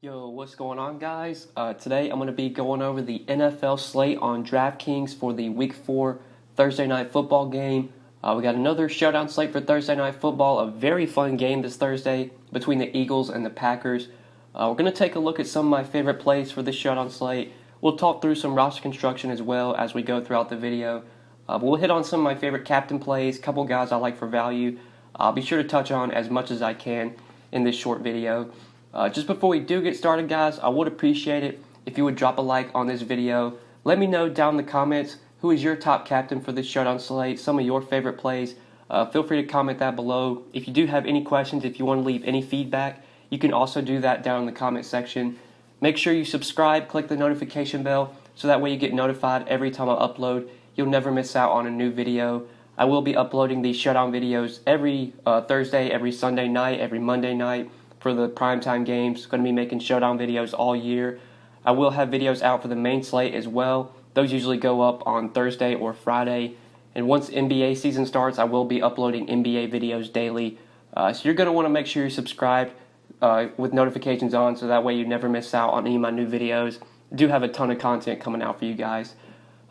Yo, what's going on, guys? Today I'm going to be going over the NFL slate on DraftKings for the Week 4 Thursday Night Football game. We got another showdown slate for Thursday Night Football, a very fun game this Thursday between the Eagles and the Packers. We're going to take a look at some of my favorite plays for this showdown slate. We'll talk through some roster construction as well as we go throughout the video. We'll hit on some of my favorite captain plays, a couple guys I like for value. I'll be sure to touch on as much as I can in this short video. Just before we do get started, guys, I would appreciate it if you would drop a like on this video. Let me know down in the comments who is your top captain for this showdown slate, some of your favorite plays. Feel free to comment that below. If you do have any questions, if you want to leave any feedback, you can also do that down in the comment section. Make sure you subscribe, click the notification bell, so that way you get notified every time I upload. You'll never miss out on a new video. I will be uploading these showdown videos every Thursday, every Sunday night, every Monday night for the primetime games. Going to be making showdown videos all year. I will have videos out for the main slate as well. Those usually go up on Thursday or Friday. And once NBA season starts, I will be uploading NBA videos daily. So you're going to want to make sure you're subscribed with notifications on, so that way you never miss out on any of my new videos. I do have a ton of content coming out for you guys.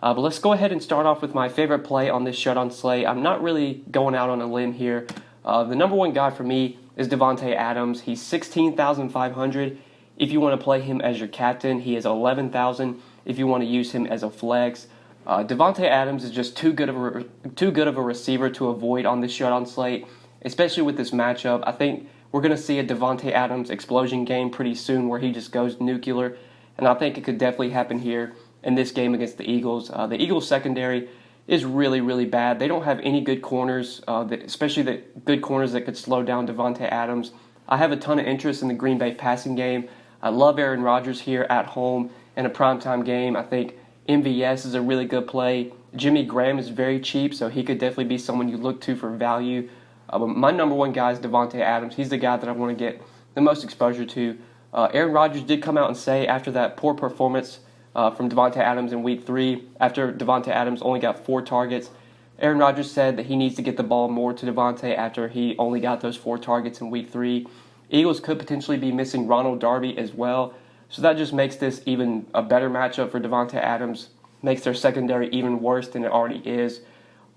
But let's go ahead and start off with my favorite play on this showdown slate. I'm not really going out on a limb here. The number one guy for me is Davante Adams. He's 16,500 if you want to play him as your captain. He is 11,000 if you want to use him as a flex. Davante Adams is just too good of a receiver to avoid on this showdown slate, especially with this matchup. I think we're going to see a Davante Adams explosion game pretty soon where he just goes nuclear, and I think it could definitely happen here in this game against the Eagles. The Eagles secondary is really, really bad. They don't have any good corners, especially the good corners that could slow down Davante Adams. I have a ton of interest in the Green Bay passing game. I love Aaron Rodgers here at home in a primetime game. I think MVS is a really good play. Jimmy Graham is very cheap, so he could definitely be someone you look to for value. But my number one guy is Davante Adams. He's the guy that I want to get the most exposure to. Aaron Rodgers did come out and say after that poor performance from Davante Adams in Week 3, after Davante Adams only got 4 targets, Aaron Rodgers said that he needs to get the ball more to Davante after he only got those 4 targets in Week 3. Eagles could potentially be missing Ronald Darby as well, so that just makes this even a better matchup for Davante Adams, makes their secondary even worse than it already is.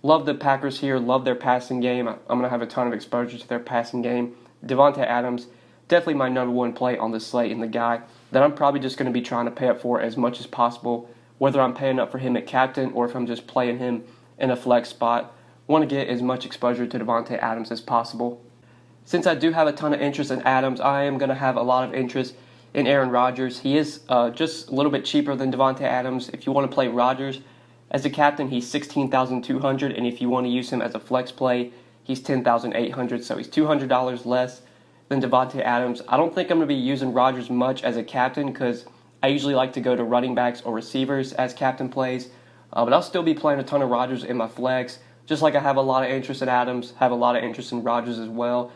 Love the Packers here, love their passing game. I'm going to have a ton of exposure to their passing game. Davante Adams, definitely my number one play on the slate, and the guy that I'm probably just going to be trying to pay up for as much as possible, whether I'm paying up for him at captain or if I'm just playing him in a flex spot. Want to get as much exposure to Davante Adams as possible. Since I do have a ton of interest in Adams, I am going to have a lot of interest in Aaron Rodgers. He is just a little bit cheaper than Davante Adams. If you want to play Rodgers as a captain, he's 16,200, and if you want to use him as a flex play, he's 10,800, so he's $200 less than Davante Adams. I don't think I'm going to be using Rodgers much as a captain because I usually like to go to running backs or receivers as captain plays, but I'll still be playing a ton of Rodgers in my flex, just like I have a lot of interest in Adams, have a lot of interest in Rodgers as well.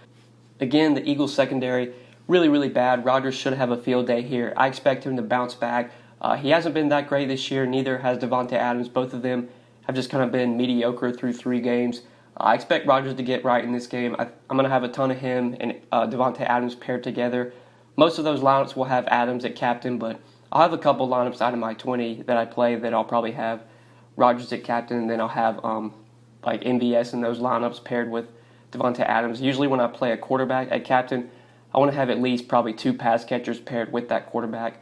Again, the Eagles secondary, really, really bad. Rodgers should have a field day here. I expect him to bounce back. He hasn't been that great this year, neither has Davante Adams. Both of them have just kind of been mediocre through 3 games. I expect Rodgers to get right in this game. I'm going to have a ton of him and Davante Adams paired together. Most of those lineups will have Adams at captain, but I'll have a couple lineups out of my 20 that I play that I'll probably have Rodgers at captain, and then I'll have like MVS in those lineups paired with Davante Adams. Usually when I play a quarterback at captain, I want to have at least probably 2 pass catchers paired with that quarterback.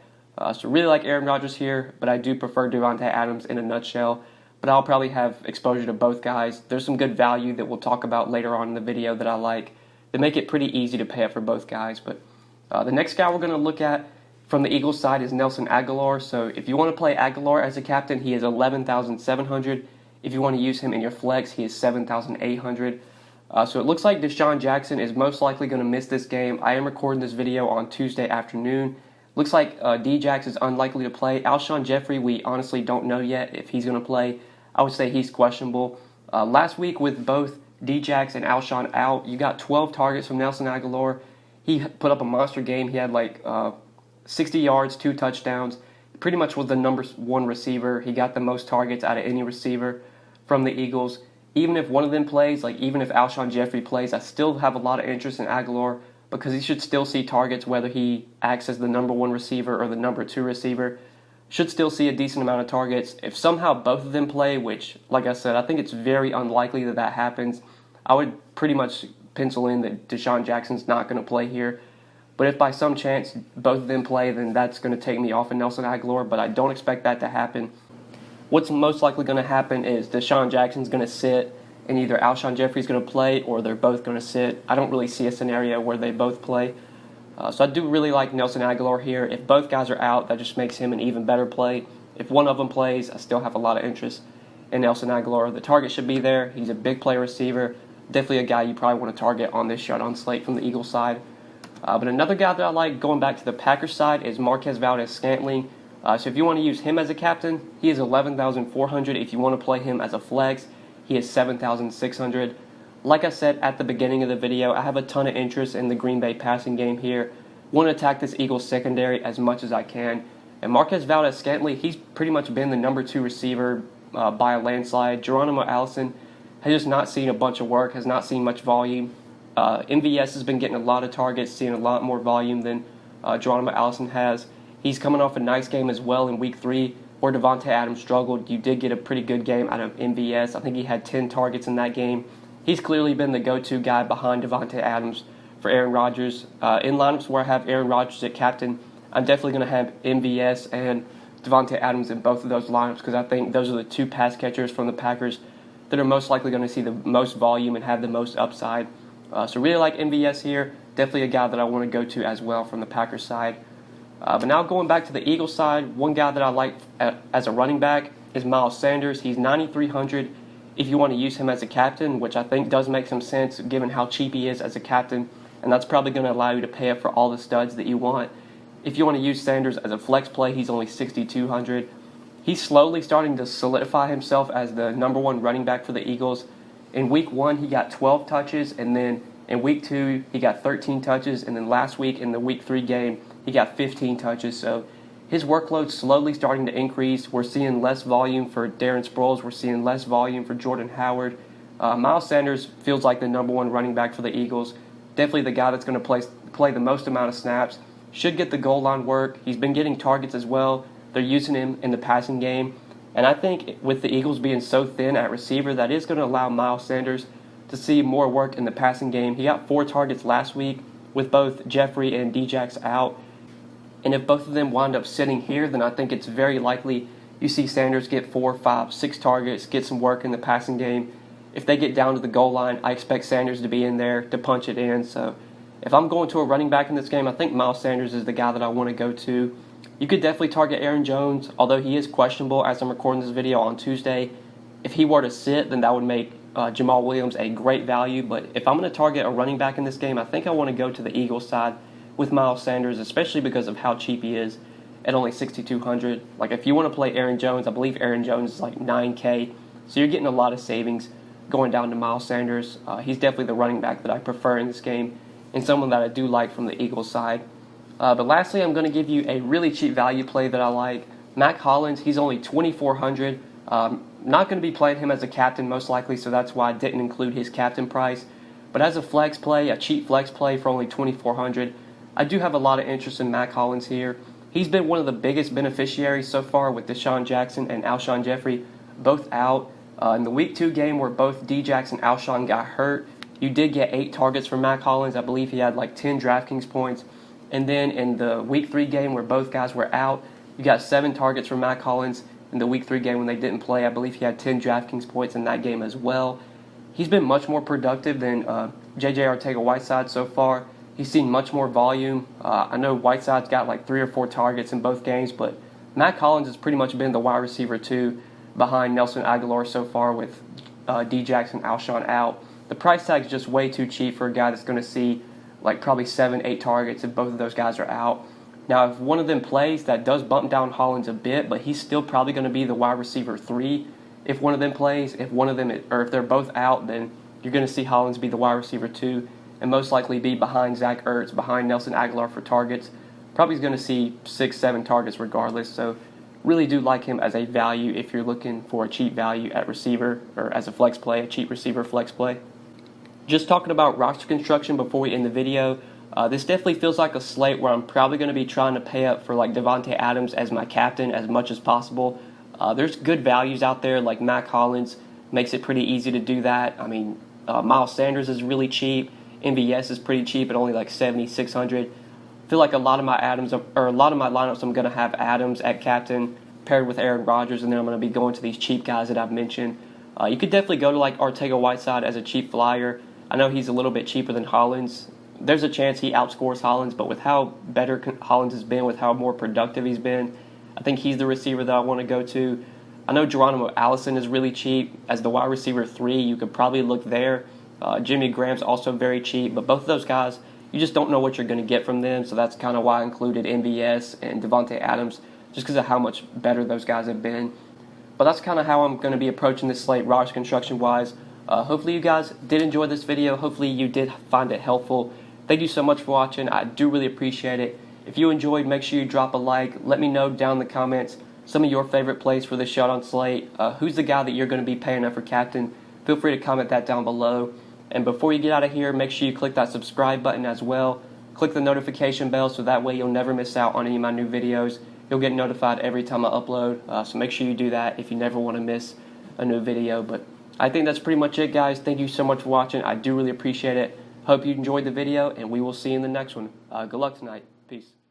So really like Aaron Rodgers here, but I do prefer Davante Adams in a nutshell. But I'll probably have exposure to both guys. There's some good value that we'll talk about later on in the video that I like that make it pretty easy to pay up for both guys. But the next guy we're going to look at from the Eagles side is Nelson Aguilar. So if you want to play Aguilar as a captain, he is 11,700. If you want to use him in your flex, he is 7,800. So it looks like Deshaun Jackson is most likely going to miss this game. I am recording this video on Tuesday afternoon. Looks like D-Jax is unlikely to play. Alshon Jeffrey, we honestly don't know yet if he's going to play. I would say he's questionable. Last week with both D-Jax and Alshon out, you got 12 targets from Nelson Aguilar. He put up a monster game. He had like 60 yards, 2 touchdowns. Pretty much was the number 1 receiver. He got the most targets out of any receiver from the Eagles. Even if one of them plays, like even if Alshon Jeffrey plays, I still have a lot of interest in Aguilar. because he should still see targets whether he acts as the number 1 receiver or the number 2 receiver. Should still see a decent amount of targets. If somehow both of them play, which, like I said, I think it's very unlikely that that happens, I would pretty much pencil in that Deshaun Jackson's not going to play here. But if by some chance both of them play, then that's going to take me off of Nelson Aguilar, but I don't expect that to happen. What's most likely going to happen is Deshaun Jackson's going to sit, and either Alshon Jeffrey's going to play or they're both going to sit. I don't really see a scenario where they both play. So I do really like Nelson Aguilar here. If both guys are out, that just makes him an even better play. If one of them plays, I still have a lot of interest in Nelson Aguilar. The target should be there. He's a big play receiver. Definitely a guy you probably want to target on this showdown slate from the Eagles side. But another guy that I like going back to the Packers side is Marquez Valdes-Scantling. So if you want to use him as a captain, he is $11,400. If you want to play him as a flex, he is $7,600. Like I said at the beginning of the video, I have a ton of interest in the Green Bay passing game here. Want to attack this Eagles secondary as much as I can. And Marquez Valdes-Scantling, he's pretty much been the number 2 receiver by a landslide. Geronimo Allison has just not seen a bunch of work, has not seen much volume. MVS has been getting a lot of targets, seeing a lot more volume than Geronimo Allison has. He's coming off a nice game as well in Week 3 where Devontae Adams struggled. You did get a pretty good game out of MVS. I think he had 10 targets in that game. He's clearly been the go-to guy behind Devontae Adams for Aaron Rodgers. In lineups where I have Aaron Rodgers at captain, I'm definitely going to have MVS and Devontae Adams in both of those lineups because I think those are the 2 pass catchers from the Packers that are most likely going to see the most volume and have the most upside. So really like MVS here. Definitely a guy that I want to go to as well from the Packers side. But now going back to the Eagles side, one guy that I like as a running back is Miles Sanders. He's $9,300 if you want to use him as a captain, which I think does make some sense given how cheap he is as a captain, and that's probably going to allow you to pay up for all the studs that you want. If you want to use Sanders as a flex play, he's only $6,200. He's slowly starting to solidify himself as the number 1 running back for the Eagles. In Week 1, he got 12 touches, and then in Week 2, he got 13 touches, and then last week in the Week 3 game, he got 15 touches. So his workload's slowly starting to increase. We're seeing less volume for Darren Sproles. We're seeing less volume for Jordan Howard. Miles Sanders feels like the number 1 running back for the Eagles. Definitely the guy that's going to play the most amount of snaps. Should get the goal line work. He's been getting targets as well. They're using him in the passing game. And I think with the Eagles being so thin at receiver, that is going to allow Miles Sanders to see more work in the passing game. He got 4 targets last week with both Jeffrey and Djax out. And if both of them wind up sitting here, then I think it's very likely you see Sanders get 4, 5, 6 targets, get some work in the passing game. If they get down to the goal line, I expect Sanders to be in there to punch it in. So if I'm going to a running back in this game, I think Miles Sanders is the guy that I want to go to. You could definitely target Aaron Jones, although he is questionable as I'm recording this video on Tuesday. If he were to sit, then that would make Jamal Williams a great value. But if I'm going to target a running back in this game, I think I want to go to the Eagles side with Miles Sanders, especially because of how cheap he is at only $6,200. Like if you want to play Aaron Jones, I believe Aaron Jones is like $9K, so you're getting a lot of savings going down to Miles Sanders. He's definitely the running back that I prefer in this game and someone that I do like from the Eagles side. But lastly, I'm going to give you a really cheap value play that I like. Mac Hollins, he's only $2,400. Not going to be playing him as a captain most likely, so that's why I didn't include his captain price. But as a flex play, a cheap flex play for only $2,400, I do have a lot of interest in Mac Hollins here. He's been one of the biggest beneficiaries so far with Deshaun Jackson and Alshon Jeffrey both out. In the Week 2 game where both Djax and Alshon got hurt, you did get 8 targets from Mac Hollins. I believe he had like 10 DraftKings points. And then in the Week 3 game where both guys were out, you got 7 targets from Mac Hollins. In the Week 3 game when they didn't play, I believe he had 10 DraftKings points in that game as well. He's been much more productive than J.J. Arcega-Whiteside so far. He's seen much more volume. I know Whiteside's got like 3 or 4 targets in both games, but Mac Hollins has pretty much been the wide receiver 2 behind Nelson Aguilar so far with Djax and Alshon out. The price tag is just way too cheap for a guy that's going to see like probably 7, 8 targets if both of those guys are out. Now, if one of them plays, that does bump down Hollins a bit, but he's still probably going to be the wide receiver 3 if one of them plays. If one of them, or if they're both out, then you're going to see Hollins be the wide receiver 2 and most likely be behind Zach Ertz, behind Nelson Aguilar for targets. Probably going to see 6, 7 targets regardless. So really do like him as a value if you're looking for a cheap value at receiver or as a flex play, a cheap receiver flex play. Just talking about roster construction before we end the video, This definitely feels like a slate where I'm probably going to be trying to pay up for like Devontae Adams as my captain as much as possible. There's good values out there like Mac Hollins makes it pretty easy to do that. I mean, Miles Sanders is really cheap. MVS is pretty cheap at only like 7,600. I feel like a lot of my lineups I'm going to have Adams at captain paired with Aaron Rodgers, and then I'm going to be going to these cheap guys that I've mentioned. You could definitely go to like Ortega-Whiteside as a cheap flyer. I know he's a little bit cheaper than Hollins. There's a chance he outscores Hollins, but with how better Hollins has been, with how more productive he's been, I think he's the receiver that I want to go to. I know Geronimo Allison is really cheap. As the wide receiver 3, you could probably look there. Jimmy Graham's also very cheap, but both of those guys, you just don't know what you're going to get from them, so that's kind of why I included MVS and Devontae Adams, just because of how much better those guys have been. But that's kind of how I'm going to be approaching this slate roster construction-wise. Hopefully you guys did enjoy this video. Hopefully you did find it helpful. Thank you so much for watching. I do really appreciate it. If you enjoyed, make sure you drop a like. Let me know down in the comments some of your favorite plays for this Showdown slate. Who's the guy that you're going to be paying up for captain? Feel free to comment that down below. And before you get out of here, make sure you click that subscribe button as well. Click the notification bell so that way you'll never miss out on any of my new videos. You'll get notified every time I upload. So make sure you do that if you never want to miss a new video. But I think that's pretty much it, guys. Thank you so much for watching. I do really appreciate it. Hope you enjoyed the video, and we will see you in the next one. Good luck tonight. Peace.